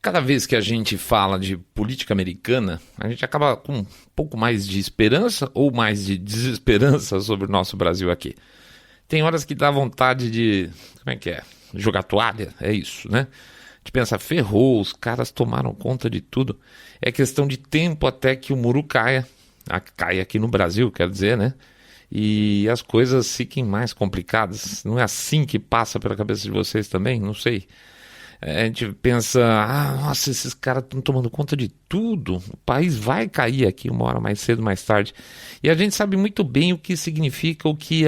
Cada vez que a gente fala de política americana, a gente acaba com um pouco mais de esperança ou mais de desesperança sobre o nosso Brasil aqui. Tem horas que dá vontade de, jogar toalha, é isso, né? A gente pensa, ferrou, os caras tomaram conta de tudo. É questão de tempo até que o muro caia aqui no Brasil, quer dizer, né? E as coisas fiquem mais complicadas. Não é assim que passa pela cabeça de vocês também? Não sei. A gente pensa, nossa, esses caras estão tomando conta de tudo, o país vai cair aqui uma hora mais cedo, mais tarde. E a gente sabe muito bem o que significa o que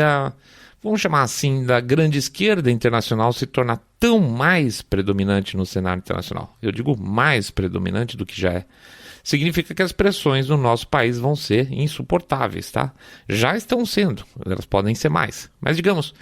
vamos chamar assim, da grande esquerda internacional se tornar tão mais predominante no cenário internacional. Eu digo mais predominante do que já é. Significa que as pressões no nosso país vão ser insuportáveis, tá? Já estão sendo, elas podem ser mais. Mas digamos,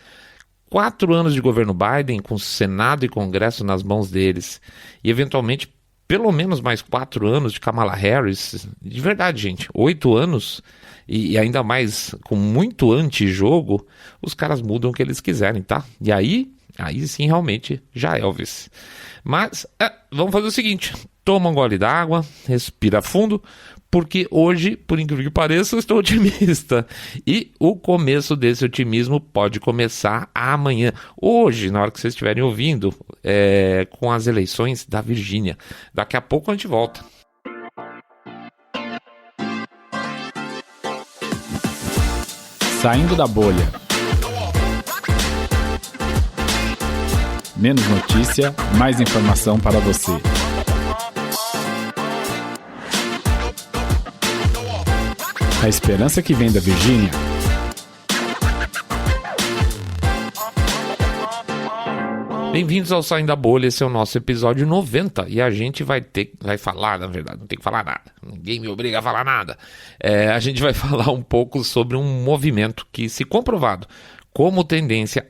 4 anos de governo Biden, com Senado e Congresso nas mãos deles, e eventualmente pelo menos mais 4 anos de Kamala Harris, de verdade, gente, 8 anos, e ainda mais com muito antijogo, os caras mudam o que eles quiserem, tá? E aí sim, realmente, já Elvis. Mas, vamos fazer o seguinte, toma um gole d'água, respira fundo, porque hoje, por incrível que pareça, eu estou otimista. E o começo desse otimismo pode começar amanhã. Hoje, na hora que vocês estiverem ouvindo, com as eleições da Virgínia. Daqui a pouco a gente volta. Saindo da bolha. Menos notícia, mais informação para você. A esperança que vem da Virgínia. Bem-vindos ao Saindo da Bolha, esse é o nosso episódio 90 e a gente vai falar, na verdade, não tem que falar nada, ninguém me obriga a falar nada. A gente vai falar um pouco sobre um movimento que, se comprovado como tendência,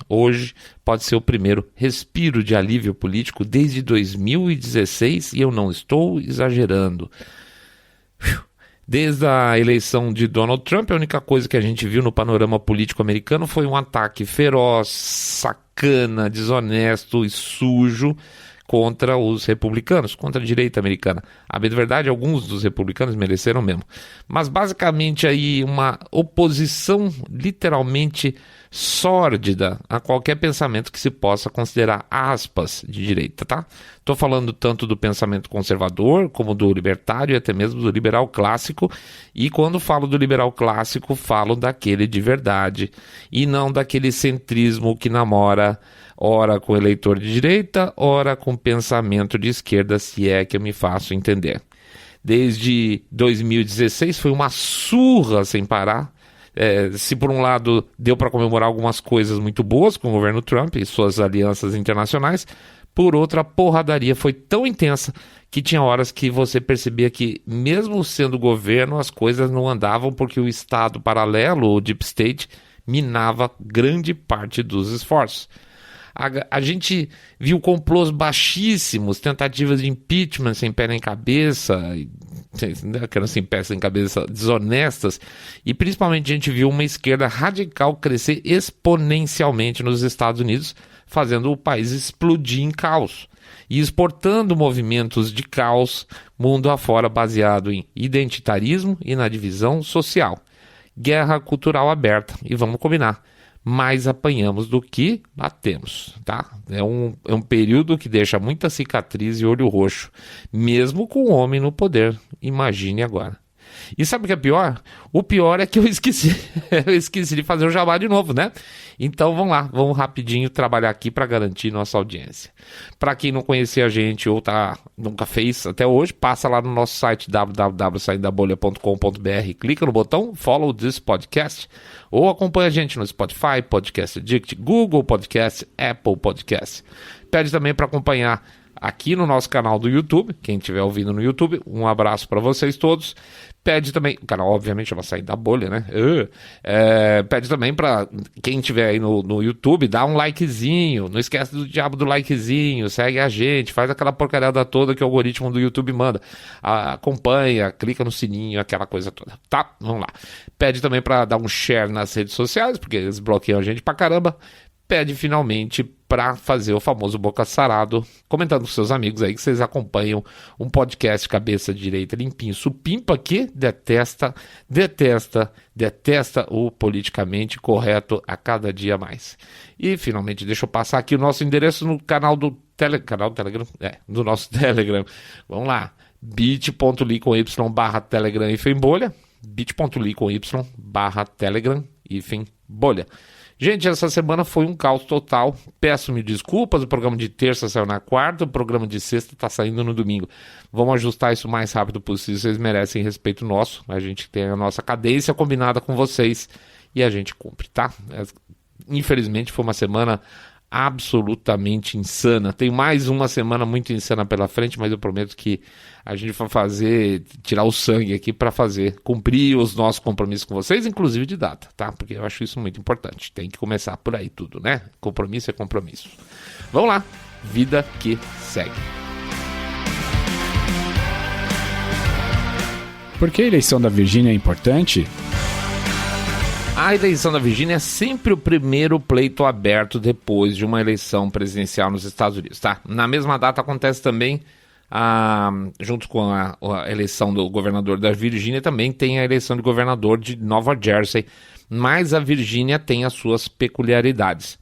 hoje, pode ser o primeiro respiro de alívio político desde 2016 e eu não estou exagerando. Desde a eleição de Donald Trump, a única coisa que a gente viu no panorama político americano foi um ataque feroz, sacana, desonesto e sujo contra os republicanos, contra a direita americana. A bem da verdade, alguns dos republicanos mereceram mesmo. Mas basicamente aí uma oposição literalmente sórdida a qualquer pensamento que se possa considerar aspas de direita, tá? Estou falando tanto do pensamento conservador como do libertário e até mesmo do liberal clássico, e quando falo do liberal clássico, falo daquele de verdade e não daquele centrismo que namora ora com eleitor de direita, ora com pensamento de esquerda, se é que eu me faço entender. Desde 2016 foi uma surra sem parar. Se por um lado deu para comemorar algumas coisas muito boas com o governo Trump e suas alianças internacionais, por outra, a porradaria foi tão intensa que tinha horas que você percebia que, mesmo sendo governo, as coisas não andavam porque o Estado paralelo, o Deep State, minava grande parte dos esforços. A gente viu complôs baixíssimos, tentativas de impeachment sem pé nem cabeça, sem pé nem cabeça, desonestas, e principalmente a gente viu uma esquerda radical crescer exponencialmente nos Estados Unidos, fazendo o país explodir em caos e exportando movimentos de caos mundo afora baseado em identitarismo e na divisão social. Guerra cultural aberta, e vamos combinar, mais apanhamos do que batemos, tá? É um período que deixa muita cicatriz e olho roxo, mesmo com o homem no poder. Imagine agora. E sabe o que é pior? O pior é que eu esqueci de fazer o jabá de novo, né? Então vamos lá, vamos rapidinho trabalhar aqui para garantir nossa audiência. Para quem não conhecia a gente ou nunca fez até hoje, passa lá no nosso site www.saindabolha.com.br, clica no botão Follow This Podcast ou acompanha a gente no Spotify, Podcast Addict, Google Podcast, Apple Podcast. Pede também para acompanhar aqui no nosso canal do YouTube, quem estiver ouvindo no YouTube, um abraço para vocês todos. Pede também, o canal obviamente vai sair da bolha, né? Pede também para quem estiver aí no YouTube, dá um likezinho, não esquece do diabo do likezinho, segue a gente, faz aquela porcariada toda que o algoritmo do YouTube manda. Acompanha, clica no sininho, aquela coisa toda, tá? Vamos lá. Pede também para dar um share nas redes sociais, porque eles bloqueiam a gente pra caramba. Pede finalmente para fazer o famoso boca sarado, comentando com seus amigos aí que vocês acompanham um podcast cabeça direita limpinho, supimpa, que detesta o politicamente correto a cada dia mais. E finalmente deixa eu passar aqui o nosso endereço no canal do Telegram, do nosso Telegram. Vamos lá, bit.ly/Telegram bolha, bit.ly/Telegram bolha. Gente, essa semana foi um caos total, peço-me desculpas, o programa de terça saiu na quarta, o programa de sexta está saindo no domingo. Vamos ajustar isso o mais rápido possível, vocês merecem respeito nosso, a gente tem a nossa cadência combinada com vocês e a gente cumpre, tá? Infelizmente foi uma semana absolutamente insana, tem mais uma semana muito insana pela frente, mas eu prometo que a gente vai tirar o sangue aqui para cumprir os nossos compromissos com vocês, inclusive de data, tá? Porque eu acho isso muito importante, tem que começar por aí tudo, né? Compromisso é compromisso. Vamos lá, vida que segue. Por que a eleição da Virgínia é importante? A eleição da Virgínia é sempre o primeiro pleito aberto depois de uma eleição presidencial nos Estados Unidos, tá? Na mesma data acontece também, junto com a eleição do governador da Virgínia, também tem a eleição de governador de Nova Jersey, mas a Virgínia tem as suas peculiaridades.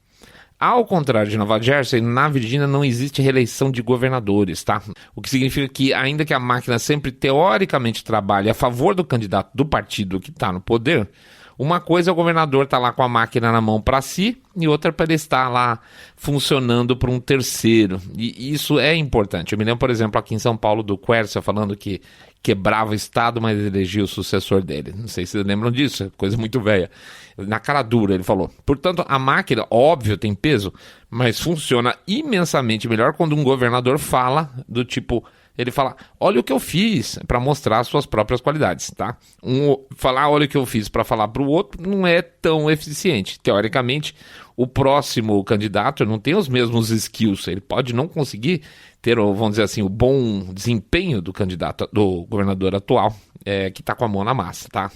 Ao contrário de Nova Jersey, na Virgínia não existe reeleição de governadores, tá? O que significa que, ainda que a máquina sempre teoricamente trabalhe a favor do candidato do partido que está no poder, uma coisa é o governador estar lá com a máquina na mão para si e outra para ele estar lá funcionando para um terceiro. E isso é importante. Eu me lembro, por exemplo, aqui em São Paulo, do Quércia falando que quebrava o Estado, mas elegia o sucessor dele. Não sei se vocês lembram disso, é coisa muito velha. Na cara dura ele falou. Portanto, a máquina, óbvio, tem peso, mas funciona imensamente melhor quando um governador fala do tipo... Ele fala, olha o que eu fiz, para mostrar as suas próprias qualidades, tá? Falar, olha o que eu fiz para falar para o outro não é tão eficiente. Teoricamente, o próximo candidato não tem os mesmos skills, ele pode não conseguir ter, vamos dizer assim, o bom desempenho do candidato, do governador atual, que está com a mão na massa, tá?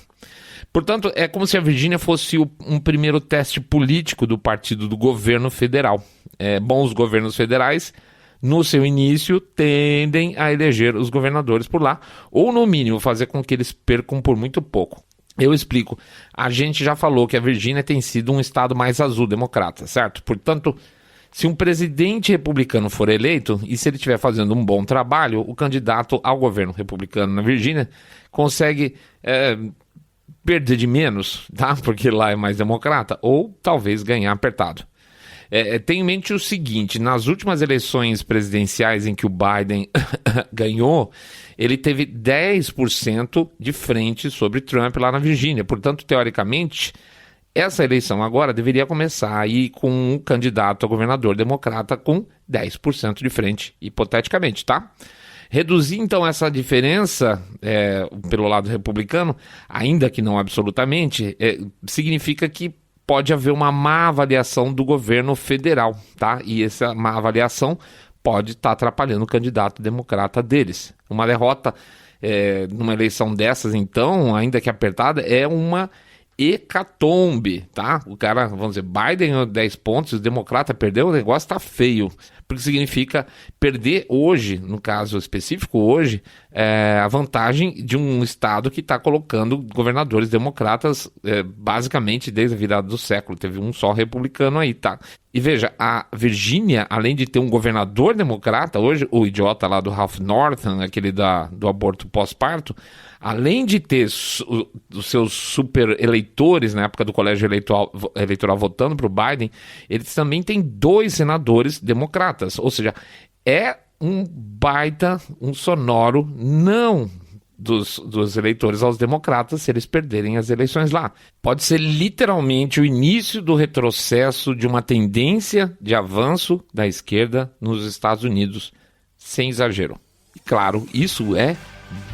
Portanto, é como se a Virgínia fosse um primeiro teste político do partido do governo federal. Bons governos federais, no seu início, tendem a eleger os governadores por lá, ou no mínimo fazer com que eles percam por muito pouco. Eu explico. A gente já falou que a Virgínia tem sido um estado mais azul democrata, certo? Portanto, se um presidente republicano for eleito, e se ele estiver fazendo um bom trabalho, o candidato ao governo republicano na Virgínia consegue perder de menos, tá? Porque lá é mais democrata, ou talvez ganhar apertado. Tenha em mente o seguinte, nas últimas eleições presidenciais em que o Biden ganhou, ele teve 10% de frente sobre Trump lá na Virgínia. Portanto, teoricamente, essa eleição agora deveria começar aí com um candidato a governador democrata com 10% de frente, hipoteticamente, tá? Reduzir, então, essa diferença pelo lado republicano, ainda que não absolutamente, significa que pode haver uma má avaliação do governo federal, tá? E essa má avaliação pode estar atrapalhando o candidato democrata deles. Uma derrota numa eleição dessas, então, ainda que apertada, é uma hecatombe, tá? O cara, vamos dizer, Biden 10 pontos, o democrata perdeu, o negócio tá feio. Porque significa perder hoje, no caso específico hoje, a vantagem de um estado que está colocando governadores democratas basicamente desde a virada do século. Teve um só republicano aí, tá? E veja, a Virgínia, além de ter um governador democrata, hoje o idiota lá do Ralph Northam, aquele do aborto pós-parto, além de ter os seus super eleitores na época do colégio eleitoral votando para o Biden, eles também têm 2 senadores democratas, ou seja, é um baita, um sonoro não dos eleitores aos democratas se eles perderem as eleições lá. Pode ser literalmente o início do retrocesso de uma tendência de avanço da esquerda nos Estados Unidos, sem exagero. E claro, isso é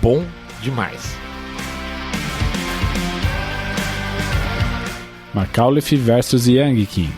bom demais. McAuliffe versus Youngkin.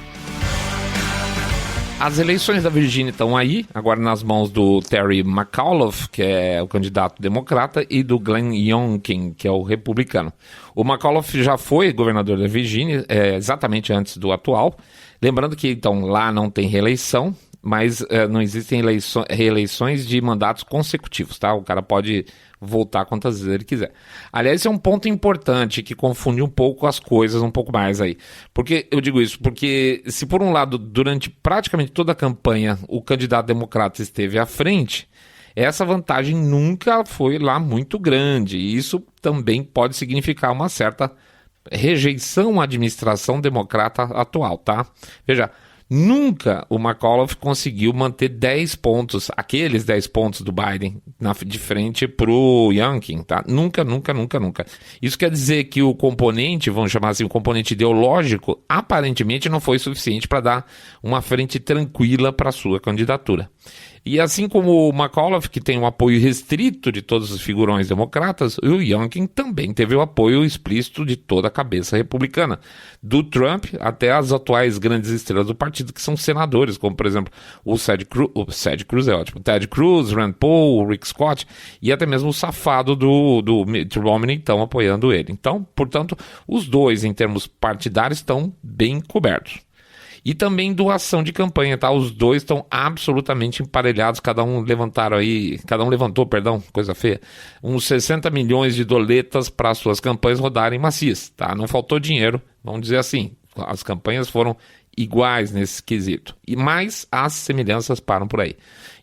As eleições da Virgínia estão aí, agora nas mãos do Terry McAuliffe, que é o candidato democrata, e do Glenn Youngkin, que é o republicano. O McAuliffe já foi governador da Virgínia, exatamente antes do atual. Lembrando que, então, lá não tem reeleição, mas não existem reeleições de mandatos consecutivos, tá? O cara pode voltar quantas vezes ele quiser. Aliás, esse é um ponto importante que confunde um pouco as coisas, um pouco mais aí. Porque eu digo isso? Porque se por um lado, durante praticamente toda a campanha, o candidato democrata esteve à frente, essa vantagem nunca foi lá muito grande. E isso também pode significar uma certa rejeição à administração democrata atual, tá? Veja, nunca o McAuliffe conseguiu manter 10 pontos, aqueles 10 pontos do Biden de frente pro Youngkin, tá? Nunca. Isso quer dizer que o componente, vamos chamar assim, o componente ideológico, aparentemente não foi suficiente para dar uma frente tranquila para a sua candidatura. E assim como o McAuliffe, que tem um apoio restrito de todos os figurões democratas, o Youngkin também teve o apoio explícito de toda a cabeça republicana, do Trump até as atuais grandes estrelas do partido, que são senadores, como por exemplo o Ted Cruz, Rand Paul, o Rick Scott e até mesmo o safado do Mitt Romney estão apoiando ele. Então, portanto, os dois, em termos partidários, estão bem cobertos. E também doação de campanha, tá? Os dois estão absolutamente emparelhados, cada um levantou, coisa feia, uns 60 milhões de doletas para suas campanhas rodarem macias, tá? Não faltou dinheiro, vamos dizer assim. As campanhas foram iguais nesse quesito. Mas as semelhanças param por aí.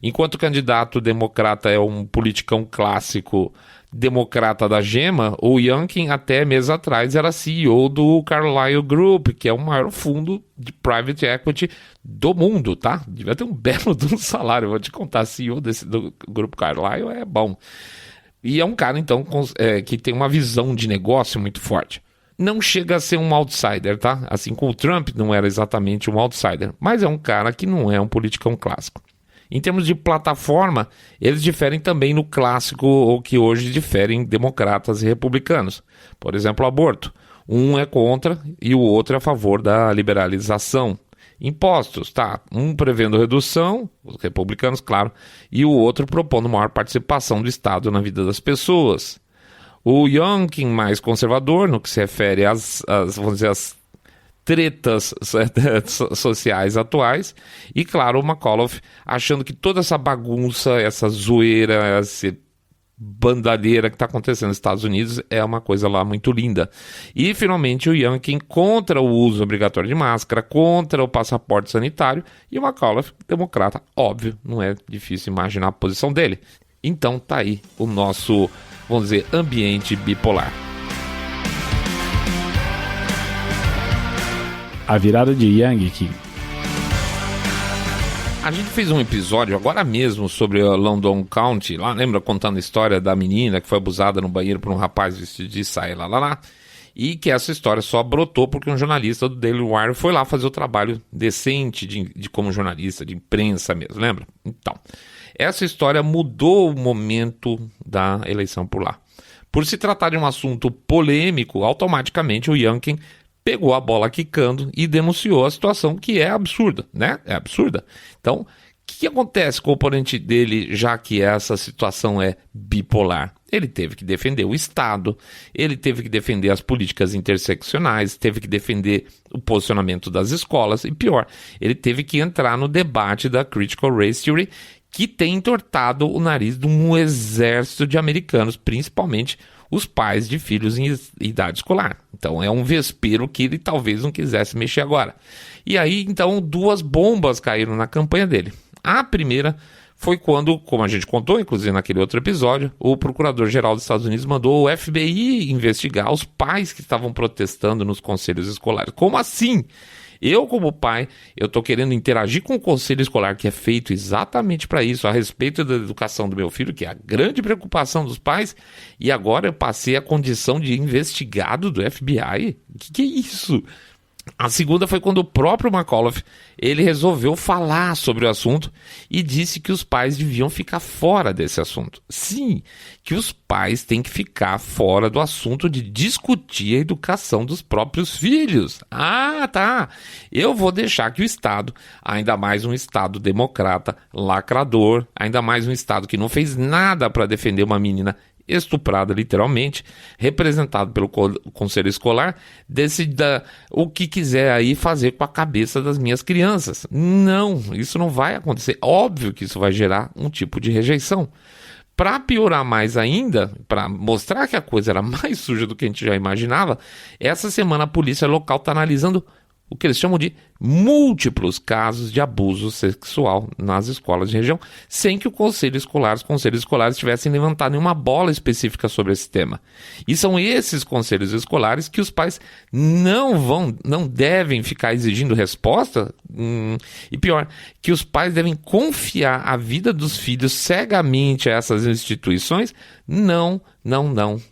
Enquanto o candidato democrata é um politicão clássico democrata da gema, o Youngkin até meses atrás era CEO do Carlyle Group, que é o maior fundo de private equity do mundo, tá? Devia ter um belo de um salário, vou te contar, CEO do grupo Carlyle é bom. E é um cara, então, que tem uma visão de negócio muito forte. Não chega a ser um outsider, tá? Assim como o Trump não era exatamente um outsider, mas é um cara que não é um politicão clássico. Em termos de plataforma, eles diferem também no clássico, ou que hoje diferem democratas e republicanos. Por exemplo, o aborto. Um é contra e o outro é a favor da liberalização. Impostos, tá? Um prevendo redução, os republicanos, claro, e o outro propondo maior participação do Estado na vida das pessoas. O Youngkin, mais conservador, no que se refere às tretas sociais atuais, e claro, o McAuliffe achando que toda essa bagunça, essa zoeira, essa bandalheira que está acontecendo nos Estados Unidos é uma coisa lá muito linda. E finalmente o Youngkin contra o uso obrigatório de máscara, contra o passaporte sanitário, e o McAuliffe, democrata, óbvio, não é difícil imaginar a posição dele. Então tá aí o nosso, vamos dizer, ambiente bipolar. A virada de Youngkin. A gente fez um episódio agora mesmo sobre a Loudoun County, lá, lembra, contando a história da menina que foi abusada no banheiro por um rapaz vestido de saia, lá, e que essa história só brotou porque um jornalista do Daily Wire foi lá fazer o trabalho decente de como jornalista, de imprensa mesmo, lembra? Então, essa história mudou o momento da eleição por lá. Por se tratar de um assunto polêmico, automaticamente o Youngkin pegou a bola quicando e denunciou a situação, que é absurda, né? É absurda. Então, o que acontece com o oponente dele, já que essa situação é bipolar? Ele teve que defender o Estado, ele teve que defender as políticas interseccionais, teve que defender o posicionamento das escolas, e pior, ele teve que entrar no debate da Critical Race Theory, que tem entortado o nariz de um exército de americanos, principalmente os pais de filhos em idade escolar. Então é um vespeiro que ele talvez não quisesse mexer agora. E aí, então, duas bombas caíram na campanha dele. A primeira foi quando, como a gente contou, inclusive naquele outro episódio, o Procurador-Geral dos Estados Unidos mandou o FBI investigar os pais que estavam protestando nos conselhos escolares. Como assim? Eu, como pai, eu estou querendo interagir com o conselho escolar, que é feito exatamente para isso, a respeito da educação do meu filho, que é a grande preocupação dos pais, e agora eu passei a condição de investigado do FBI? O que é isso? A segunda foi quando o próprio McAuliffe, ele resolveu falar sobre o assunto e disse que os pais deviam ficar fora desse assunto. Sim, que os pais têm que ficar fora do assunto de discutir a educação dos próprios filhos. Ah, tá. Eu vou deixar que o Estado, ainda mais um Estado democrata, lacrador, ainda mais um Estado que não fez nada para defender uma menina estuprada literalmente, representado pelo conselho escolar, decida o que quiser aí fazer com a cabeça das minhas crianças. Não, isso não vai acontecer. Óbvio que isso vai gerar um tipo de rejeição. Para piorar mais ainda, para mostrar que a coisa era mais suja do que a gente já imaginava, essa semana a polícia local está analisando o que eles chamam de múltiplos casos de abuso sexual nas escolas de região, sem que os conselhos escolares tivessem levantado nenhuma bola específica sobre esse tema. E são esses conselhos escolares que os pais não devem ficar exigindo resposta, e pior, que os pais devem confiar a vida dos filhos cegamente a essas instituições. Não,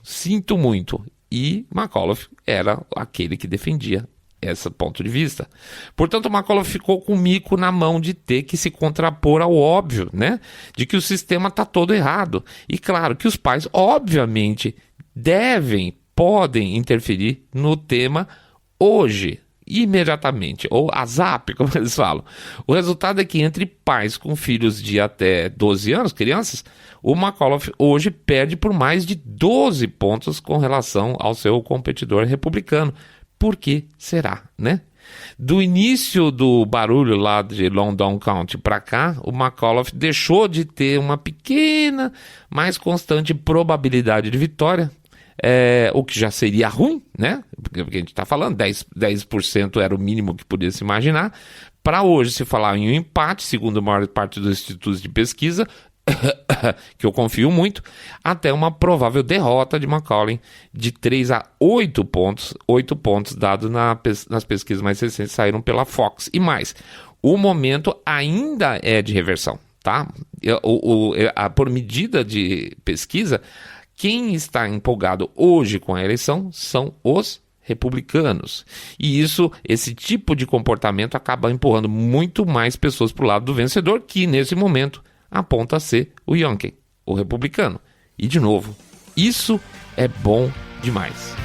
sinto muito. E McAuliffe era aquele que defendia esse ponto de vista. Portanto, o McAuliffe ficou com o mico na mão de ter que se contrapor ao óbvio, né? De que o sistema está todo errado. E claro que os pais, obviamente, podem interferir no tema hoje, imediatamente, ou a zap, como eles falam. O resultado é que entre pais com filhos de até 12 anos, crianças, o McAuliffe hoje perde por mais de 12 pontos com relação ao seu competidor republicano. Por que será, né? Do início do barulho lá de Loudoun County para cá, o McAuliffe deixou de ter uma pequena, mais constante probabilidade de vitória, o que já seria ruim, né? Porque a gente está falando, 10% era o mínimo que podia se imaginar. Para hoje se falar em um empate, segundo a maior parte dos institutos de pesquisa, que eu confio muito, até uma provável derrota de McAuliffe de 3 a 8 pontos, 8 pontos dados nas pesquisas mais recentes, saíram pela Fox. E mais, o momento ainda é de reversão, tá? Por medida de pesquisa, quem está empolgado hoje com a eleição são os republicanos. E esse tipo de comportamento acaba empurrando muito mais pessoas para o lado do vencedor, que nesse momento aponta a ser o Youngkin, o republicano. E de novo, isso é bom demais.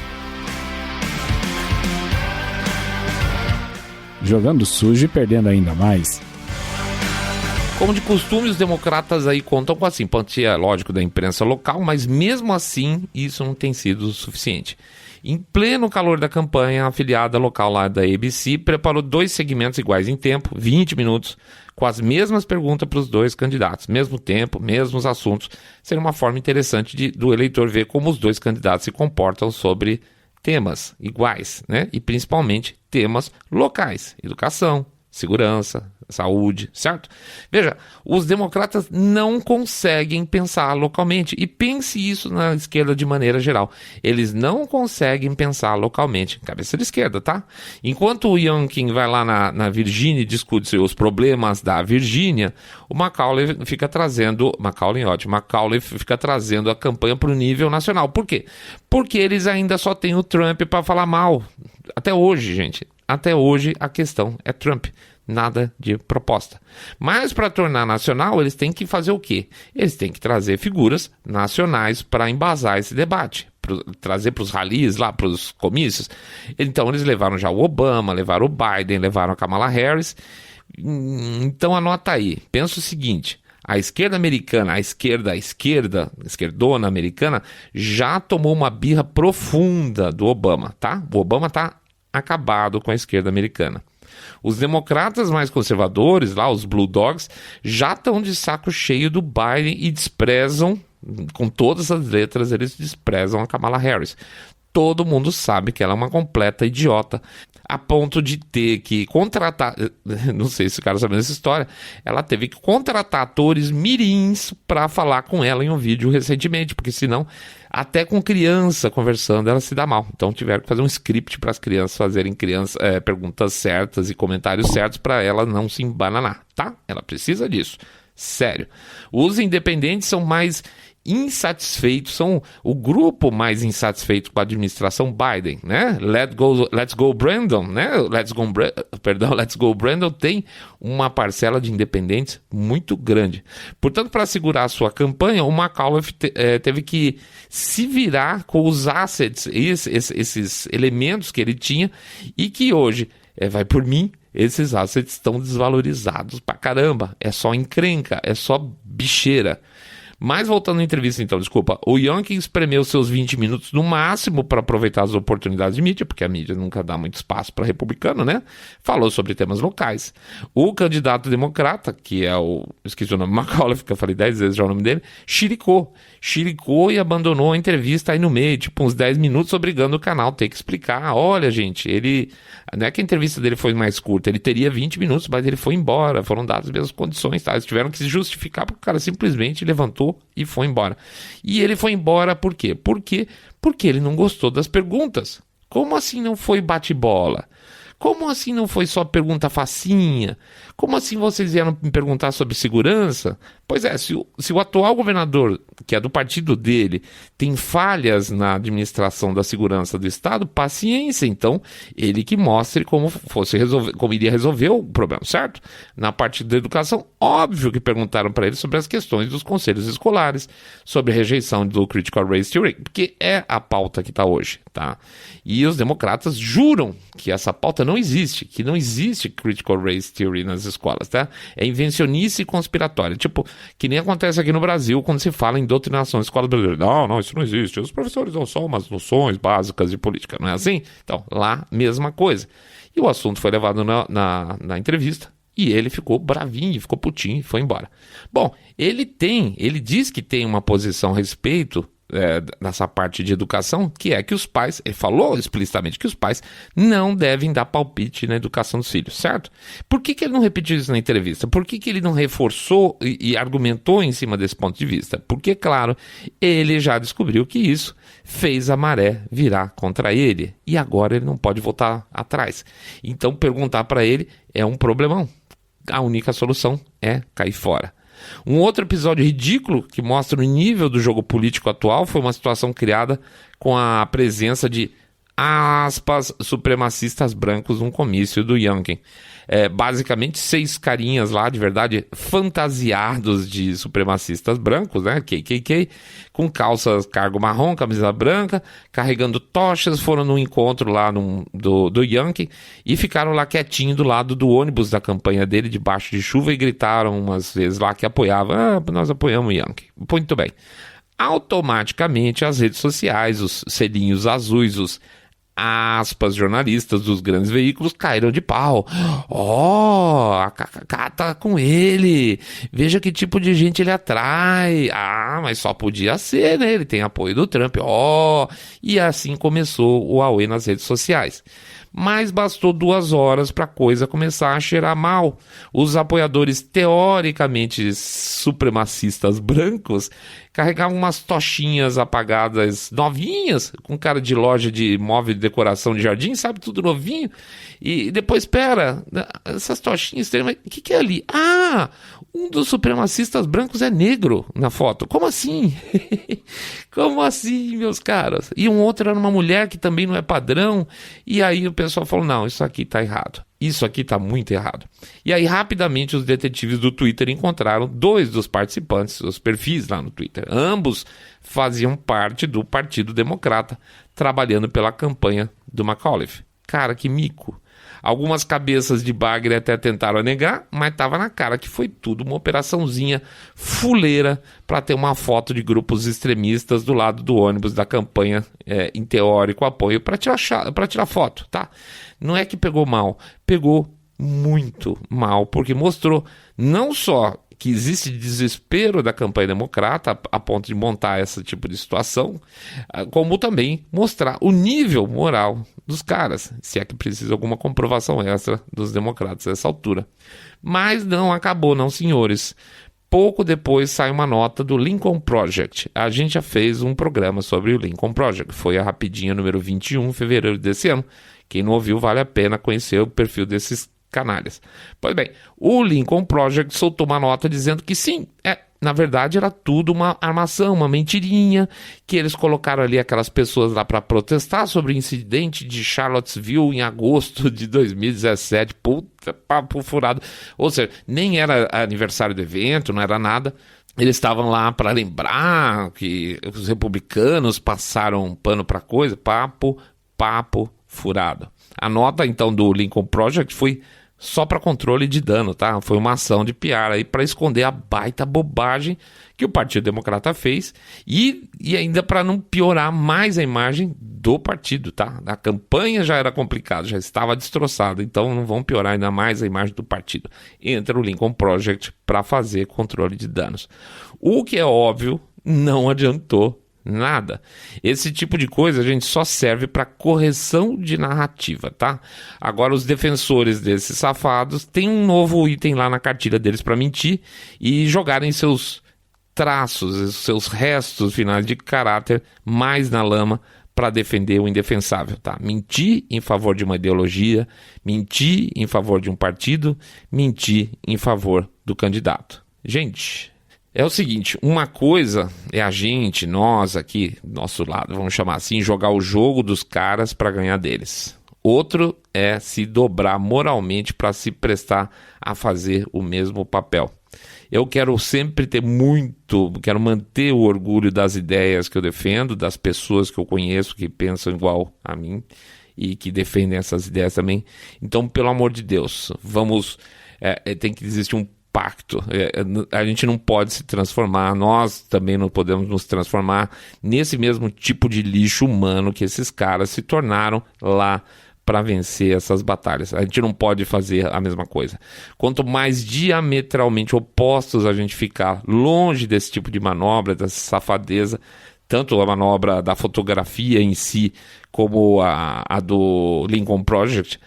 Jogando sujo e perdendo ainda mais. Como de costume, os democratas aí contam com a simpatia, lógico, da imprensa local, mas mesmo assim, isso não tem sido suficiente. Em pleno calor da campanha, a afiliada local lá da ABC preparou 2 segmentos iguais em tempo, 20 minutos, com as mesmas perguntas para os 2 candidatos. Mesmo tempo, mesmos assuntos. Seria uma forma interessante do eleitor ver como os 2 candidatos se comportam sobre temas iguais, né? E principalmente temas locais. Educação, segurança, saúde, certo? Veja, os democratas não conseguem pensar localmente, e pense isso na esquerda de maneira geral. Eles não conseguem pensar localmente, cabeça de esquerda, tá? Enquanto o Youngkin vai lá na Virgínia e discute os problemas da Virgínia, o McAuliffe fica trazendo a campanha para o nível nacional. Por quê? Porque eles ainda só têm o Trump para falar mal. Até hoje, gente. Até hoje a questão é Trump. Nada de proposta. Mas para tornar nacional, eles têm que fazer o quê? Eles têm que trazer figuras nacionais para embasar esse debate, trazer para os rallies, lá para os comícios. Então eles levaram já o Obama, levaram o Biden, levaram a Kamala Harris. Então anota aí, pensa o seguinte: a esquerda americana, a esquerdona americana, já tomou uma birra profunda do Obama, tá? O Obama tá acabado com a esquerda americana. Os democratas mais conservadores, lá, os Blue Dogs, já estão de saco cheio do Biden e desprezam, com todas as letras, eles desprezam a Kamala Harris. Todo mundo sabe que ela é uma completa idiota, a ponto de ter que contratar, não sei se o cara sabe dessa história, ela teve que contratar atores mirins para falar com ela em um vídeo recentemente, porque senão, até com criança conversando, ela se dá mal. Então tiveram que fazer um script para as crianças fazerem perguntas certas e comentários certos para ela não se embananar, tá? Ela precisa disso. sério. Os independentes são mais insatisfeitos, são o grupo mais insatisfeito com a administração Biden, né? Let's go Brandon, né? Let's go Brandon tem uma parcela de independentes muito grande. Portanto, para segurar a sua campanha, o McAuliffe teve que se virar com os assets, esses elementos que ele tinha e que hoje, vai por mim, esses assets estão desvalorizados pra caramba. É só encrenca, é só bicheira. Mas voltando à entrevista então, o Youngkin espremeu seus 20 minutos no máximo para aproveitar as oportunidades de mídia, porque a mídia nunca dá muito espaço para republicano, né? Falou sobre temas locais. O candidato democrata, que é esqueci o nome, McAuliffe, que eu falei 10 vezes já o nome dele, chiricou e abandonou a entrevista aí no meio, uns 10 minutos, obrigando o canal a ter que explicar. Olha, gente, não é que a entrevista dele foi mais curta, ele teria 20 minutos, mas ele foi embora, foram dadas as mesmas condições, tá? Eles tiveram que se justificar porque o cara simplesmente levantou e foi embora. E ele foi embora por quê? Porque ele não gostou das perguntas. Como assim não foi bate-bola? Como assim não foi só pergunta facinha? Como assim vocês vieram me perguntar sobre segurança? Pois é, se o atual governador, que é do partido dele, tem falhas na administração da segurança do Estado, paciência, então ele que mostre como iria resolver o problema, certo? Na parte da educação, óbvio que perguntaram para ele sobre as questões dos conselhos escolares, sobre a rejeição do Critical Race Theory, porque é a pauta que está hoje, tá? E os democratas juram que essa pauta não existe, que não existe Critical Race Theory nas escolas, tá? É invencionice conspiratória, que nem acontece aqui no Brasil quando se fala em doutrinação na escola brasileira. Não, isso não existe. Os professores dão só umas noções básicas de política, não é assim? Então, lá, mesma coisa. E o assunto foi levado na entrevista e ele ficou bravinho, ficou putinho e foi embora. Bom, ele diz que tem uma posição a respeito nessa parte de educação, que é que os pais, ele falou explicitamente que os pais não devem dar palpite na educação dos filhos, certo? Por que ele não repetiu isso na entrevista? Por que ele não reforçou e argumentou em cima desse ponto de vista? Porque, claro, ele já descobriu que isso fez a maré virar contra ele e agora ele não pode voltar atrás. Então, perguntar para ele é um problemão. A única solução é cair fora. Um outro episódio ridículo que mostra o nível do jogo político atual foi uma situação criada com a presença de, aspas, supremacistas brancos num comício do Youngkin. Basicamente 6 carinhas lá, de verdade, fantasiados de supremacistas brancos, né, KKK, com calças cargo marrom, camisa branca, carregando tochas, foram num encontro lá do Youngkin e ficaram lá quietinho do lado do ônibus da campanha dele, debaixo de chuva, e gritaram umas vezes lá que apoiavam, nós apoiamos o Youngkin. Muito bem. Automaticamente as redes sociais, os selinhos azuis, os aspas, jornalistas dos grandes veículos caíram de pau. A KKK tá com ele. Veja que tipo de gente ele atrai. Mas só podia ser, né? Ele tem apoio do Trump. E assim começou o auê nas redes sociais. Mas bastou 2 horas para a coisa começar a cheirar mal. Os apoiadores teoricamente supremacistas brancos carregavam umas tochinhas apagadas novinhas, com cara de loja de móvel de decoração de jardim, sabe, tudo novinho. E depois, espera, essas tochinhas, o que é ali? Um dos supremacistas brancos é negro na foto. Como assim? Como assim, meus caras? E um outro era uma mulher que também não é padrão. E aí o pessoal falou, não, isso aqui tá errado. Isso aqui tá muito errado. E aí, rapidamente, os detetives do Twitter encontraram 2 dos participantes, os perfis lá no Twitter. Ambos faziam parte do Partido Democrata, trabalhando pela campanha do McAuliffe. Cara, que mico. Algumas cabeças de bagre até tentaram negar, mas estava na cara que foi tudo uma operaçãozinha fuleira para ter uma foto de grupos extremistas do lado do ônibus da campanha, em teórico apoio, para tirar foto, tá? Não é que pegou mal, pegou muito mal, porque mostrou não só que existe desespero da campanha democrata a ponto de montar esse tipo de situação, como também mostrar o nível moral dos caras, se é que precisa alguma comprovação extra dos democratas a essa altura. Mas não acabou, não, senhores. Pouco depois sai uma nota do Lincoln Project. A gente já fez um programa sobre o Lincoln Project, foi a Rapidinha número 21, em fevereiro desse ano. Quem não ouviu, vale a pena conhecer o perfil desses canalhas. Pois bem, o Lincoln Project soltou uma nota dizendo que sim, na verdade era tudo uma armação, uma mentirinha, que eles colocaram ali aquelas pessoas lá para protestar sobre o incidente de Charlottesville em agosto de 2017. Puta, papo furado. Ou seja, nem era aniversário do evento, não era nada. Eles estavam lá para lembrar que os republicanos passaram um pano para coisa. Papo furado. A nota, então, do Lincoln Project foi só para controle de dano, tá? Foi uma ação de PR aí para esconder a baita bobagem que o Partido Democrata fez e ainda para não piorar mais a imagem do partido, tá? A campanha já era complicada, já estava destroçada, então não vão piorar ainda mais a imagem do partido. Entra o Lincoln Project para fazer controle de danos. O que é óbvio, não adiantou nada. Esse tipo de coisa a gente só serve para correção de narrativa, tá? Agora os defensores desses safados têm um novo item lá na cartilha deles para mentir e jogarem seus traços, seus restos finais de caráter mais na lama para defender o indefensável, tá? Mentir em favor de uma ideologia, mentir em favor de um partido, mentir em favor do candidato. Gente, é o seguinte, uma coisa é a gente, nós aqui, nosso lado, vamos chamar assim, jogar o jogo dos caras para ganhar deles. Outro é se dobrar moralmente para se prestar a fazer o mesmo papel. Eu quero sempre quero manter o orgulho das ideias que eu defendo, das pessoas que eu conheço que pensam igual a mim e que defendem essas ideias também. Então, pelo amor de Deus, tem que existir um pacto. A gente não pode se transformar, nós também não podemos nos transformar nesse mesmo tipo de lixo humano que esses caras se tornaram lá para vencer essas batalhas. A gente não pode fazer a mesma coisa. Quanto mais diametralmente opostos a gente ficar longe desse tipo de manobra, dessa safadeza, tanto a manobra da fotografia em si, como a do Lincoln Project,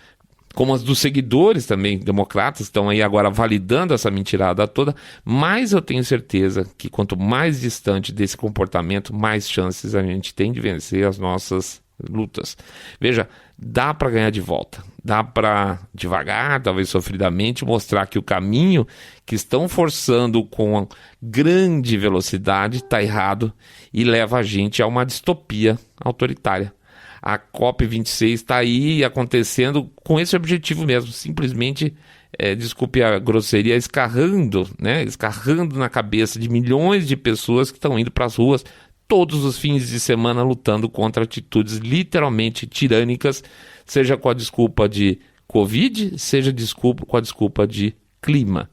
como as dos seguidores também democratas, estão aí agora validando essa mentirada toda, mas eu tenho certeza que quanto mais distante desse comportamento, mais chances a gente tem de vencer as nossas lutas. Veja, dá para ganhar de volta, dá para devagar, talvez sofridamente, mostrar que o caminho que estão forçando com grande velocidade está errado e leva a gente a uma distopia autoritária. A COP26 está aí acontecendo com esse objetivo mesmo, simplesmente, desculpe a grosseria, escarrando na cabeça de milhões de pessoas que estão indo para as ruas todos os fins de semana lutando contra atitudes literalmente tirânicas, seja com a desculpa de Covid, seja com a desculpa de clima.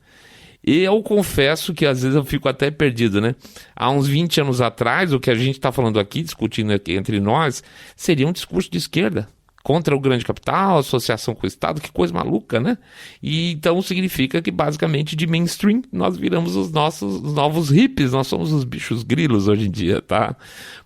E eu confesso que às vezes eu fico até perdido, né? Há uns 20 anos atrás, o que a gente está falando aqui, discutindo aqui entre nós, seria um discurso de esquerda, contra o grande capital, associação com o Estado, que coisa maluca, né? E então significa que basicamente de mainstream nós viramos os novos hippies, nós somos os bichos grilos hoje em dia, tá?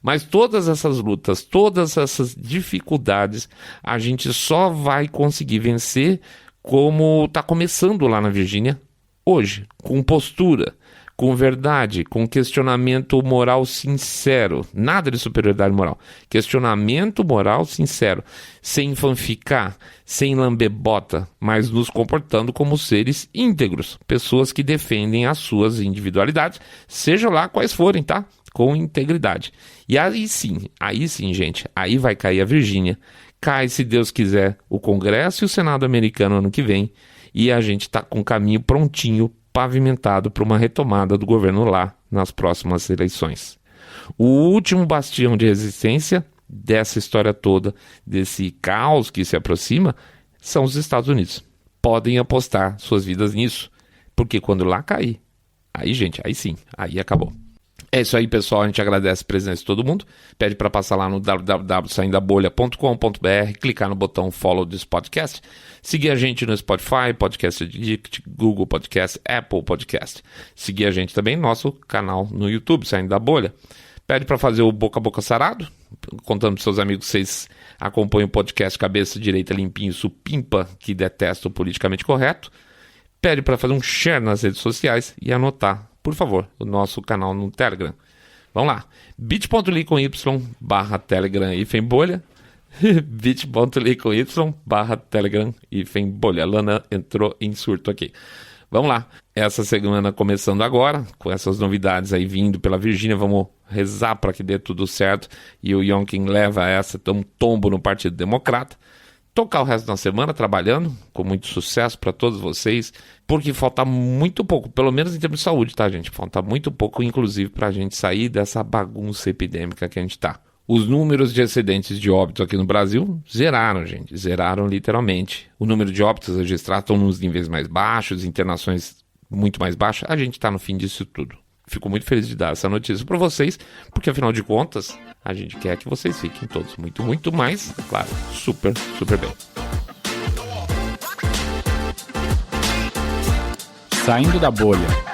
Mas todas essas lutas, todas essas dificuldades, a gente só vai conseguir vencer como está começando lá na Virgínia, hoje, com postura, com verdade, com questionamento moral sincero, nada de superioridade moral, questionamento moral sincero, sem fanficar, sem lambebota, mas nos comportando como seres íntegros, pessoas que defendem as suas individualidades, seja lá quais forem, tá? Com integridade. E aí sim, gente, aí vai cair a Virgínia, cai, se Deus quiser, o Congresso e o Senado americano ano que vem, e a gente está com o caminho prontinho, pavimentado para uma retomada do governo lá nas próximas eleições. O último bastião de resistência dessa história toda, desse caos que se aproxima, são os Estados Unidos. Podem apostar suas vidas nisso, porque quando lá cair, aí gente, aí sim, aí acabou. É isso aí, pessoal, a gente agradece a presença de todo mundo, pede para passar lá no www.saindabolha.com.br, clicar no botão follow desse podcast, seguir a gente no Spotify, Podcast Addict, Google Podcast, Apple Podcast, seguir a gente também no nosso canal no YouTube, Saindo da Bolha, pede para fazer o boca a boca sarado, contando para seus amigos que vocês acompanham o podcast Cabeça Direita Limpinho Supimpa, que detesta o politicamente correto, pede para fazer um share nas redes sociais e anotar, por favor, o nosso canal no Telegram. Vamos lá, bit.ly/Telegram bolha. bit.ly com y/Telegram bolha. Lana entrou em surto aqui. Vamos lá, essa semana começando agora, com essas novidades aí vindo pela Virgínia, vamos rezar para que dê tudo certo e o Youngkin leva um tombo no Partido Democrata. Tocar o resto da semana trabalhando, com muito sucesso para todos vocês, porque falta muito pouco, pelo menos em termos de saúde, tá, gente? Falta muito pouco, inclusive, para a gente sair dessa bagunça epidêmica que a gente tá. Os números de acidentes de óbitos aqui no Brasil zeraram, gente. Zeraram literalmente. O número de óbitos registrados estão nos níveis mais baixos, internações muito mais baixas. A gente está no fim disso tudo. Fico muito feliz de dar essa notícia para vocês, porque afinal de contas, a gente quer que vocês fiquem todos muito, muito mais, claro, super, super bem. Saindo da bolha.